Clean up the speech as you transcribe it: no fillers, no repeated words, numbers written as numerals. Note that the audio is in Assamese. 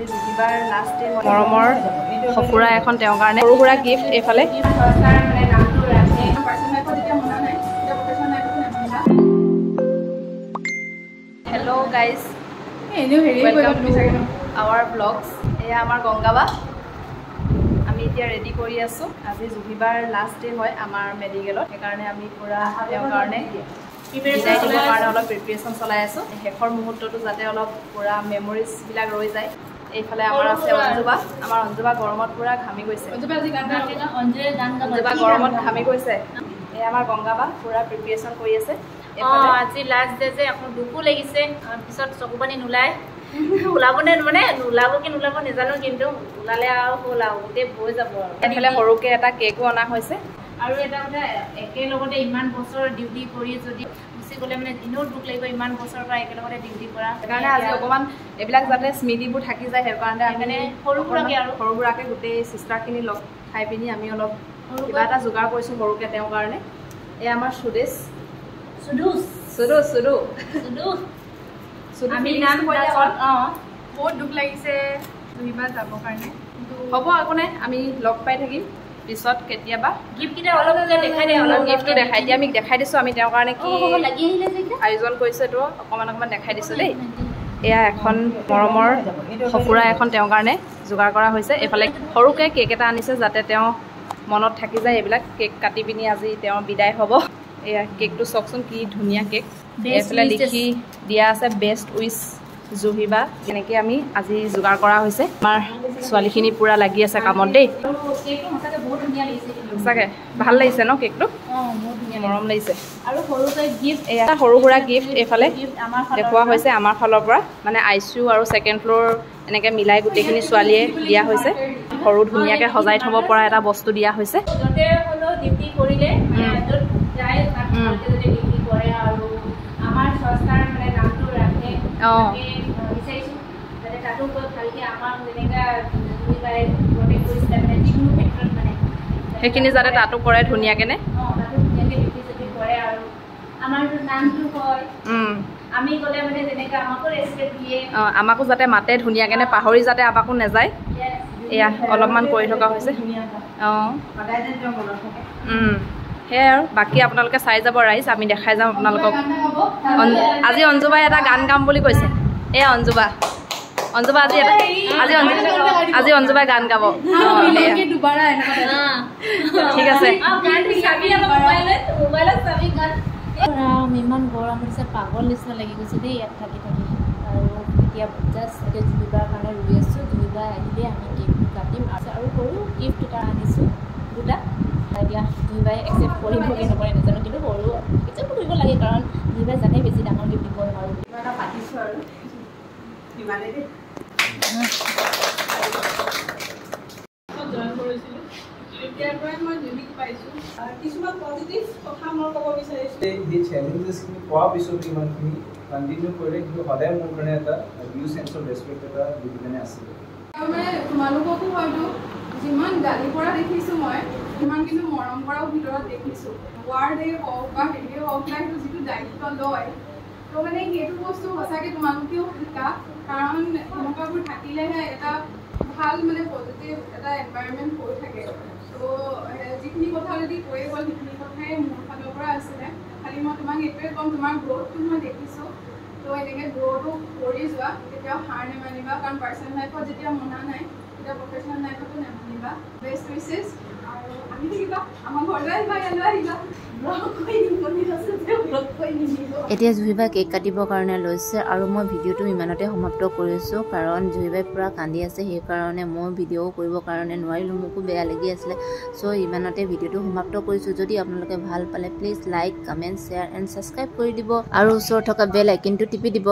জুহিবাৰ লাষ্ট ডে মৰমৰ সফুৰা এখন তেওঁৰ কাৰণে সৰু সুৰা গিফ্ট এইফালে hello' guys welcome to our vlogs এয়া আমাৰ গংগাবা আমি এতিয়া ৰেডি কৰি আছোঁ আজি জুহিবাৰ লাষ্ট ডে হয় আমাৰ মেডিকেলত সেইকাৰণে আমি পূৰা তেওঁৰ কাৰণে বিদায় দিবৰ কাৰণে অলপ প্ৰিপেৰেশ্যন চলাই আছোঁ শেষৰ মুহূৰ্তটো যাতে অলপ পূৰা মেমৰিজবিলাক ৰৈ যায় এইফালে আমাৰ আছে অঞ্জুবা আমাৰ অঞ্জুবা গৰমত পূৰা ঘামি গৈছে অঞ্জুবা গৰমত ঘামি গৈছে এই আমাৰ গংগাবা পূৰা প্ৰিপেৰেশ্যন কৰি আছে আজি লাষ্ট ডে যে এখন দুখো লাগিছে পিছত চকু পানী নোলায় ওলাবনে মানে নোলাব কি নোলাব নাজানো কিন্তু ওলালে আৰু হ'ল আৰু গোটেই বৈ যাব আৰু এইফালে সৰুকৈ এটা কেকো অনা হৈছে আৰু এটা কথা একেলগতে ইমান বছৰ ডিউটি কৰি যদি গুচি গ'লে মানে দিনত দুখ লাগিব ইমান বছৰৰ পৰা একেলগতে ডিউটি কৰা সেইকাৰণে আজি অকণমান এইবিলাক যাতে স্মৃতিবোৰ থাকি যায় সেইকাৰণে আমি সৰু সুৰাকৈ গোটেই চিষ্টাৰখিনি লগ খাই পিনি আমি অলপ কিবা এটা যোগাৰ কৰিছোঁ সৰুকৈ তেওঁৰ কাৰণে এই আমাৰ সুদেশ আমি নাম বহুত দুখ লাগিছে জুহিবাৰ যাবৰ কাৰণে হ'ব একো নাই আমি লগ পাই থাকিম পিছত কেতিয়াবা গিফ্টকেইটা অলপ দেখাই দিয়ে অলপ গিফ্টটো দেখাই দিয়ে আমি দেখাই দিছোঁ আমি তেওঁৰ কাৰণে কি আয়োজন কৰিছোঁ এইটো অকণমান দেখাই দিছোঁ দেই এয়া এখন মৰমৰ সফুৰা এখন তেওঁৰ কাৰণে যোগাৰ কৰা হৈছে এইফালে সৰুকৈ কেক এটা আনিছে যাতে তেওঁ মনত থাকি যায় এইবিলাক কেক কাটি পিনি আজি তেওঁ বিদায় হ'ব এয়া কেকটো চাওকচোন কি ধুনীয়া কেক এইফালে লিখি দিয়া আছে বেষ্ট উইচ জুহিবা এনেকৈ আমি আজি যোগাৰ কৰা হৈছে আমাৰ ছোৱালীখিনি পূৰা লাগি আছে কামত দেই সঁচাকৈ ভাল লাগিছে ন কেকটো মৰম লাগিছে আৰু সৰুকৈ গিফ্ট এয়া সৰু সুৰা গিফ্ট এইফালে দেখুওৱা হৈছে আমাৰ ফালৰ পৰা মানে আইচু আৰু ছেকেণ্ড ফ্ল'ৰ এনেকৈ মিলাই গোটেইখিনি ছোৱালীয়ে দিয়া হৈছে সৰু ধুনীয়াকৈ সজাই থ'ব পৰা এটা বস্তু দিয়া হৈছে সেইখিনি যাতে তাতো কৰে ধুনীয়াকৈ নে আমাকো যাতে মাতে ধুনীয়াকৈ নে পাহৰি যাতে আমাকো নাযায় এয়া অলপমান কৰি থকা হৈছে অঁ সেয়াই আৰু বাকী আপোনালোকে চাই যাব ৰাইজ আমি দেখাই যাম আপোনালোকক আজি অঞ্জুবাই এটা গান গাম বুলি কৈছে এই অঞ্জুবা আজি অঞ্জুবাই গান গাব ঠিক আছে ইমান গৰম হৈছে পাগল নিচিনা লাগি গৈছে দেই ইয়াত থাকি আৰু এতিয়া জাষ্ট এতিয়া জুহিবাৰ কাৰণে ৰৈ আছোঁ জুহিবা আহিলে আমি কেকটো কাটিম আৰু সৰু গিফ্ট এটা আনিছোঁ দুটা এতিয়া জুহিবাই একচেপ্ট কৰিব কি নকৰে নাজানো কিন্তু সৰু একচেপ্ট কৰিব লাগে কাৰণ জুহিবাই জানে বেছি ডাঙৰ গিফ্ট দিব নোৱাৰোঁ কিবা এটা পাতিছোঁ আৰু সিমানেই দেই কিছুমান পজিটিভ কথা মই ক'ব বিচাৰিছোঁ এই চেলেঞ্জেছখিনি পোৱাৰ পিছত ইমানখিনি কণ্টিনিউ কৰিলে কিন্তু সদায় মোৰ কাৰণে এটা নিউ চেন্স অফ ৰেচপেক্ট এটা দি পিনে আছিলে মানে তোমালোককো হয়তো যিমান গালি পৰা দেখিছোঁ মই সিমান কিন্তু মৰম কৰাও ভিতৰত দেখিছোঁ ৱাৰ্ডেই হওক বা হেৰিয়ে হওক বা সেইটো যিটো দায়িত্ব লয় তো মানে সেইটো বস্তু সঁচাকৈ তোমালোকেও শিকা কাৰণ এনেকুৱাবোৰ থাকিলেহে এটা ভাল মানে পজিটিভ এটা এনভাইৰনমেণ্ট হৈ থাকে তো যিখিনি কথা যদি কৈয়ে গ'ল সেইখিনি কথাই মোৰ ফালৰ পৰা আছিলে খালি মই তোমাক এইটোৱে ক'ম তোমাৰ গ্ৰ'থটো মই দেখিছোঁ তো এনেকৈ গ্ৰ'থটো কৰি যোৱা কেতিয়াও হাৰ নেমানিবা কাৰণ পাৰ্চনেল লাইফত যেতিয়া মনা নাই তেতিয়া প্ৰফেচনেল লাইফতো নেমানিবা বেষ্ট উইচেছ আৰু আহি থাকিবা আমাৰ ঘৰলৈ আহিবা ইয়ালৈ আহিবা এতিয়া জুহিবাই কেক কাটিবৰ কাৰণে লৈছে আৰু মই ভিডিঅ'টো ইমানতে সমাপ্ত কৰিছোঁ কাৰণ জুহিবাই পূৰা কান্দি আছে সেইকাৰণে মই ভিডিঅ' কৰিবৰ কাৰণে নোৱাৰিলোঁ মোকো বেয়া লাগি আছিলে চ' ইমানতে ভিডিঅ'টো সমাপ্ত কৰিছোঁ যদি আপোনালোকে ভাল পালে please like comment share and subscribe কৰি দিব আৰু ওচৰত থকা বেল আইকনটো টিপি দিব